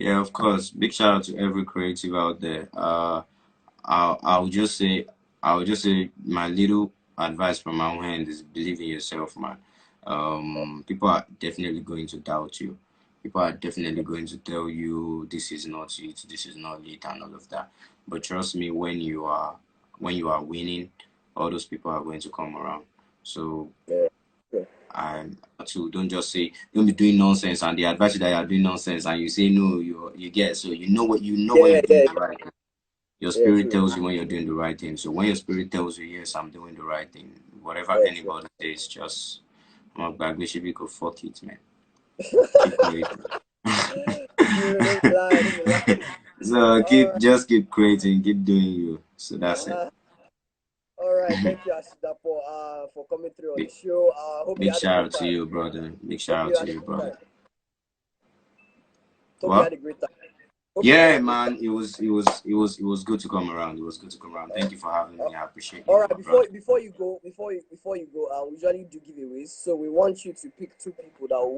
Yeah, of course. Big shout out to every creative out there. I'll just say, my little advice from my own hand is believe in yourself, man. People are definitely going to doubt you. People are definitely going to tell you this is not it, this is not it, and all of that. But trust me, when you are winning, all those people are going to come around. So Yeah. Yeah. and to don't just say don't be doing nonsense, and they advise you that you are doing nonsense, and you say no, you get so you know when Yeah, you're doing yeah, the right thing. Your yeah, spirit true. tells you when you're doing the right thing. So when your spirit tells you yes, I'm doing the right thing, whatever Yeah, true. anybody says, just I'm not bad. We should be go fuck it, man. Keep creating. True, don't be lying, don't be lying. So All keep creating, keep doing you. So that's it. right. All right, thank you, Ashida, for coming through on the big, show. Hope you big had a shout great out to time. you, brother. Big Hope shout out you to had a you, good brother. time. Hope you had What? a great time. Hope you had Yeah, a great time. man. It was good to come around. It was good to come around. Thank you for having Uh, me. I appreciate all you, right, my brother. before you go, we usually do giveaways. So we want you to pick two people that will